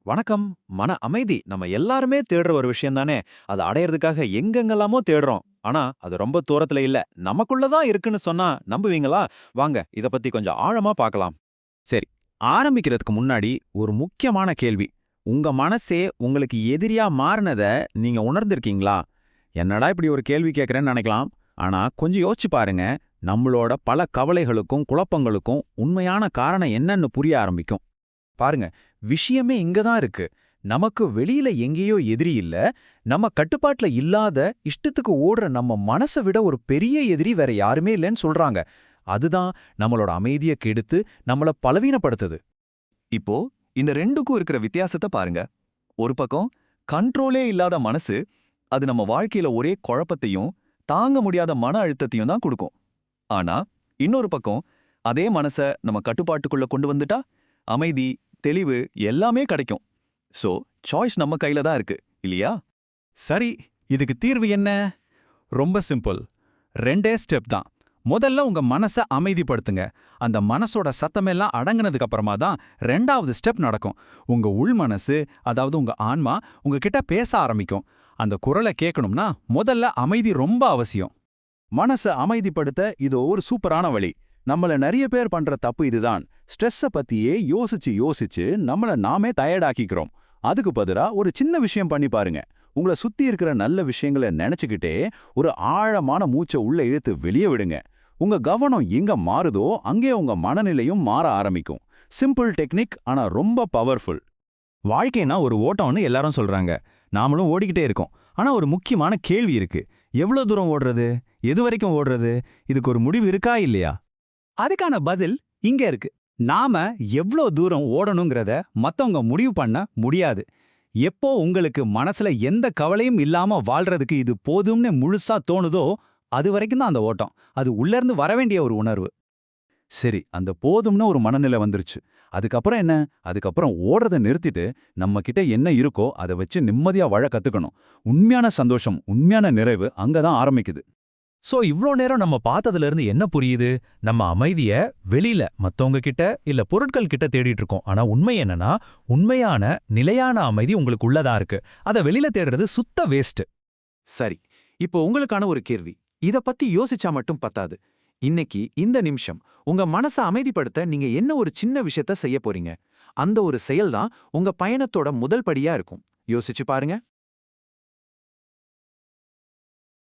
வணக்கம். மன அமைதி நம்ம எல்லாருமே தேடுற ஒரு விஷயம் தானே. அதை அடையறதுக்காக எங்கெங்கெல்லாமோ தேடுறோம். ஆனா அது ரொம்ப தூரத்துல இல்ல, நமக்குள்ள தான் இருக்குன்னு சொன்னா நம்புவீங்களா? வாங்க இத பத்தி கொஞ்சம் ஆழமா பார்க்கலாம். சரி, ஆரம்பிக்கிறதுக்கு முன்னாடி ஒரு முக்கியமான கேள்வி. உங்க மனசே உங்களுக்கு எதிரியா மாறுனத நீங்க உணர்ந்திருக்கீங்களா? என்னடா இப்படி ஒரு கேள்வி கேட்கறேன்னு நினைக்கலாம். ஆனா கொஞ்சம் யோசிச்சு பாருங்க. நம்மளோட பல கவலைகளுக்கும் குழப்பங்களுக்கும் உண்மையான காரணம் என்னன்னு புரிய ஆரம்பிக்கும். பாருங்க, விஷயமே இங்க தான் இருக்கு. நமக்கு வெளியில எங்கேயோ எதிரி இல்ல. நம்ம கட்டுப்பாட்டுல இல்லாத இஷ்டத்துக்கு ஓடுற நம்ம மனசை விட ஒரு பெரிய எதிரி வேற யாருமே இல்லைன்னு சொல்றாங்க. அதுதான் நம்மளோட அமைதிய கெடுத்து நம்மள பலவீனப்படுத்துது. இப்போ இந்த ரெண்டுக்கும் இருக்கிற வித்தியாசத்தை பாருங்க. ஒரு பக்கம் கண்ட்ரோலே இல்லாத மனசு, அது நம்ம வாழ்க்கையில ஒரே குழப்பத்தையும் தாங்க முடியாத மன அழுத்தத்தையும் தான் கொடுக்கும். ஆனா இன்னொரு பக்கம் அதே மனச நம்ம கட்டுப்பாட்டுக்குள்ள கொண்டு வந்துட்டா அமைதி, தெளிவு எல்லாமே கிடைக்கும். சோ சாய்ஸ் நம்ம கையில தான் இருக்கு, இல்லையா? சரி, இதுக்கு தீர்வு என்ன? ரொம்ப சிம்பிள். ரெண்டே ஸ்டெப் தான். முதல்ல உங்க மனச அமைதிப்படுத்துங்க. அந்த மனசோட சத்தமெல்லாம் அடங்குனதுக்கு அப்புறமா தான் ரெண்டாவது ஸ்டெப் நடக்கும். உங்க உள் மனசு, அதாவது உங்க ஆன்மா உங்ககிட்ட பேச ஆரம்பிக்கும். அந்த குரலை கேட்கணும்னா முதல்ல அமைதி ரொம்ப அவசியம். மனச அமைதிப்படுத்த இது ஒரு சூப்பரான வழி. நம்மள நிறைய பேர் பண்ற தப்பு இதுதான். ஸ்ட்ரெஸ்ஸ பத்தியே யோசிச்சு யோசிச்சு நம்மள நாமே டயர்டாக்கிக்கிறோம். அதுக்கு பதிலா ஒரு சின்ன விஷயம் பண்ணி பாருங்க. உங்கள சுத்தி இருக்கிற நல்ல விஷயங்களை நினைச்சுக்கிட்டே ஒரு ஆழமான மூச்சை உள்ள இழுத்து வெளியே விடுங்க. உங்க கவனம் எங்க மாறுதோ அங்கே உங்க மனநிலையும் மாற ஆரம்பிக்கும். சிம்பிள் டெக்னிக், ஆனா ரொம்ப பவர்ஃபுல். வாழ்க்கைனா ஒரு ஓட்டம்னு எல்லாரும் சொல்றாங்க. நாமளும் ஓடிக்கிட்டே இருக்கோம். ஆனா ஒரு முக்கியமான கேள்வி இருக்கு. எவ்வளோ தூரம் ஓடுறது? எது வரைக்கும் ஓடுறது? இதுக்கு ஒரு முடிவு இருக்கா இல்லையா? அதுக்கான பதில் இங்க இருக்கு. நாம எவ்ளோ தூரம் ஓடணுங்கிறத மத்தவங்க முடிவு பண்ண முடியாது. எப்போ உங்களுக்கு மனசுல எந்த கவலையும் இல்லாம வாழ்றதுக்கு இது போதும்னு முழுசா தோணுதோ அது வரைக்கும் தான் அந்த ஓட்டம். அது உள்ளேர்ந்து வரவேண்டிய ஒரு உணர்வு. சரி, அந்த போதும்னு ஒரு மனநிலை வந்துருச்சு. அதுக்கப்புறம் என்ன? அதுக்கப்புறம் ஓடுறத நிறுத்திட்டு நம்ம கிட்ட என்ன இருக்கோ அதை வச்சு நிம்மதியா வாழ கத்துக்கணும். உண்மையான சந்தோஷம், உண்மையான நிறைவு அங்கதான் ஆரம்பிக்குது. சோ இவ்ளோ நேரம் நம்ம பார்த்ததுல இருந்து என்ன புரியுது? நம்ம அமைதிய வெளியில மத்தவங்க கிட்ட இல்ல பொருட்கள் கிட்ட தேடிட்டு இருக்கோம். ஆனா உண்மை என்னன்னா, உண்மையான நிலையான அமைதி உங்களுக்கு உள்ளதா இருக்கு. அத வெளியில தேடுறது சுத்த வேஸ்ட். சரி, இப்போ உங்களுக்கான ஒரு கேள்வி. இத பத்தி யோசிச்சா மட்டும் பத்தாது. இன்னைக்கு இந்த நிமிஷம் உங்க மனச அமைதிப்படுத்த நீங்க என்ன ஒரு சின்ன விஷயத்த செய்ய போறீங்க? அந்த ஒரு செயல் தான் உங்க பயணத்தோட முதல் படியா இருக்கும். யோசிச்சு பாருங்க.